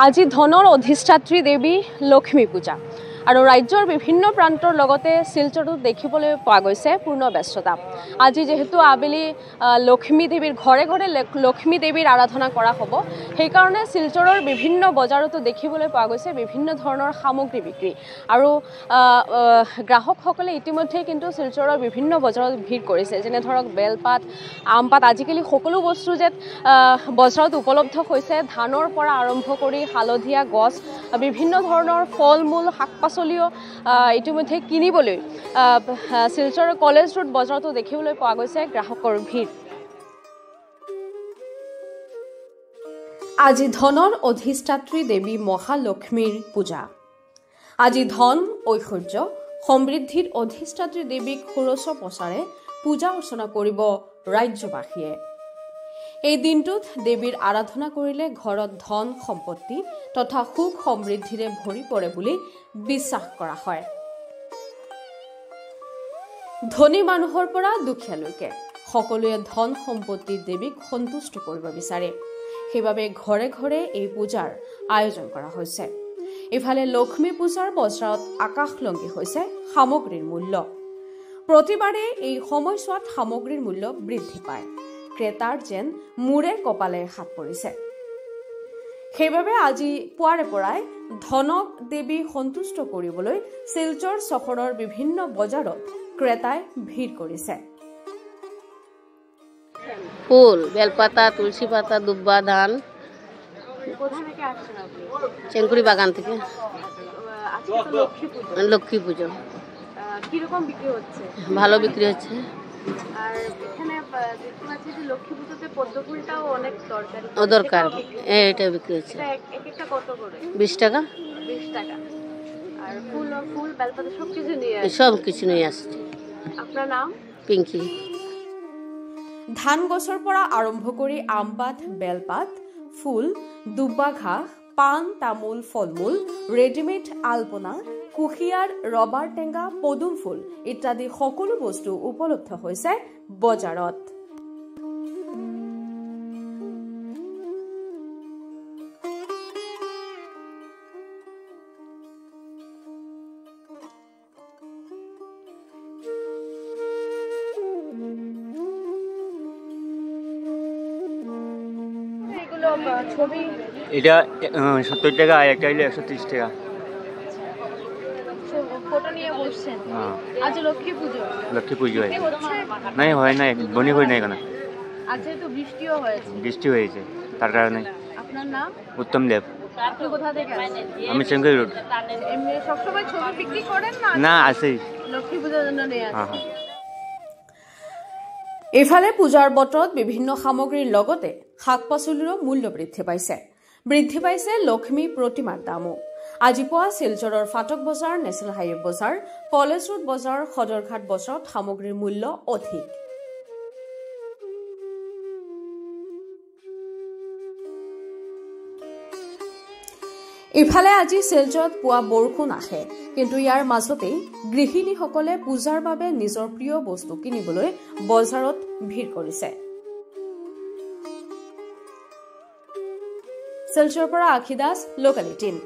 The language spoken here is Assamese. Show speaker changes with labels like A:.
A: আজি ধনৰ অধিষ্ঠাত্ৰী দেৱী লক্ষ্মী পূজা আৰু ৰাজ্যৰ বিভিন্ন প্ৰান্তৰ লগতে শিলচৰতো দেখিবলৈ পোৱা গৈছে পূৰ্ণ ব্যস্ততা। আজি যেহেতু আবেলি লক্ষ্মী দেৱীৰ ঘৰে ঘৰে লক্ষ্মী দেৱীৰ আৰাধনা কৰা হ'ব, সেইকাৰণে শিলচৰৰ বিভিন্ন বজাৰতো দেখিবলৈ পোৱা গৈছে বিভিন্ন ধৰণৰ সামগ্ৰী বিক্ৰী আৰু গ্ৰাহকসকলে ইতিমধ্যে কিন্তু শিলচৰৰ বিভিন্ন বজাৰত ভিৰ কৰিছে, যেনে ধৰক বেলপাত, আমপাত, আজিকালি সকলো বস্তু যে বজাৰত উপলব্ধ হৈছে, ধানৰ পৰা আৰম্ভ কৰি হালধীয়া গছ, বিভিন্ন ধৰণৰ ফল মূল, শাক পাচলিও ইতিমধ্যে কিনিবলৈ শিলচৰ কলেজ ৰোড বজাৰতো দেখিবলৈ পোৱা গৈছে গ্ৰাহকৰ ভিৰ। আজি ধনৰ অধিষ্ঠাত্ৰী দেৱী মহালক্ষ্মীৰ পূজা। আজি ধন, ঐশ্বৰ্য, সমৃদ্ধিৰ অধিষ্ঠাত্ৰী দেৱীক ষোড়শ প্ৰচাৰে পূজা অৰ্চনা কৰিব ৰাজ্যবাসীয়ে। এই দিনটোত দেৱীৰ আৰাধনা কৰিলে ঘৰত ধন সম্পত্তি তথা সুখ সমৃদ্ধিৰে ভৰি পৰে বুলি বিশ্বাস কৰা হয়। ধনী মানুহৰ পৰা দুখীয়ালৈকে সকলোৱে ধন সম্পত্তিৰ দেৱীক সন্তুষ্ট কৰিব বিচাৰে, সেইবাবে ঘৰে ঘৰে এই পূজাৰ আয়োজন কৰা হৈছে। ইফালে লক্ষ্মী পূজাৰ বজাৰত আকাশলংঘী হৈছে সামগ্ৰীৰ মূল্য। প্ৰতিবাৰে এই সময়ছোৱাত সামগ্ৰীৰ মূল্য বৃদ্ধি পায়, ক্ৰেতাৰ যেন মূৰে কপালে হাত পৰিছে। সেইবাবে আজি পুৱাৰে পৰাই ধনক দেৱী সন্তুষ্ট কৰিবলৈ শিলচৰ চহৰৰ বিভিন্ন বজাৰত ক্ৰেতাই ভিৰ কৰিছে।
B: ফুল, বেলপাতা, তুলসী পাতা, দুব্বা, ধান। চেঙ্কুরি বাগান থেকে। লক্ষ্মী পুজো।
A: কিরকম বিক্রি হচ্ছে?
B: ভালো বিক্রি হচ্ছে।
A: আর এখানে দেখতে পাচ্ছি যে লক্ষ্মী পুজোতে পদ্মফুলটাও অনেক দরকারি।
B: ও দরকার, এটা বিক্রি হচ্ছে।
A: একটা কত করে?
B: 20 টাকা।
A: 20 টাকা। আর ফুল বেলপাতা সবকিছু নিয়ে আসছে।
B: সব কিছু নিয়ে আসছে।
A: আপনার নাম?
B: পিঙ্কি।
A: ধান গছৰ পৰা আৰম্ভ কৰি আমপাত, বেলপাত, ফুল, দুব্বা ঘাঁহ, পাণ, তামোল, ফলমূল, ৰেডিমেড আলপনা, কুঁহিয়াৰ, ৰবাৰ টেঙা, পদুম ফুল ইত্যাদি সকলো বস্তু উপলব্ধ হৈছে বজাৰত।
C: এটা 70 টাকা, আর একটা হইলে 130 টাকা।
A: ফটো নিয়ে বসছেন? আজ লক্ষ্মী পুজো।
C: লক্ষ্মী পুজো হয় নাই, হয় নাই, বনি হয় নাই কেন?
A: আজকে তো বৃষ্টিও হয়েছে।
C: বৃষ্টি হয়েছে, তার কারণে।
A: আপনার নাম?
C: উত্তম দেব।
A: আপনি কোথা থেকে আসছেন?
C: আমি চেঙ্গুরি রোড।
A: এমনি সবসময় ছবি বিক্রি করেন না?
C: না, আছেই।
A: লক্ষ্মী পূজার জন্য নিয়ে আসছেন।
D: এফালে পূজাৰ বতৰত বিভিন্ন সামগ্ৰীৰ লগতে শাক পাচলিৰো মূল্য বৃদ্ধি পাইছে লক্ষ্মী প্ৰতিমাৰ দামো। আজি পুৱা শিলচৰৰ ফাটক বজাৰ, নেশ্যনেল হাইৱে বজাৰ, কলেজ ৰোড বজাৰ, সদৰঘাট বজাৰত সামগ্ৰীৰ মূল্য অধিক। ইফালে আজি শিলচৰত পুৱা বৰষুণ আহে, কিন্তু ইয়াৰ মাজতেই গৃহিণীসকলে পূজাৰ বাবে নিজৰ প্ৰিয় বস্তু কিনিবলৈ বজাৰত ভিৰ কৰিছে। শিলচৰৰ পৰা আখি দাস, লোকেল 18।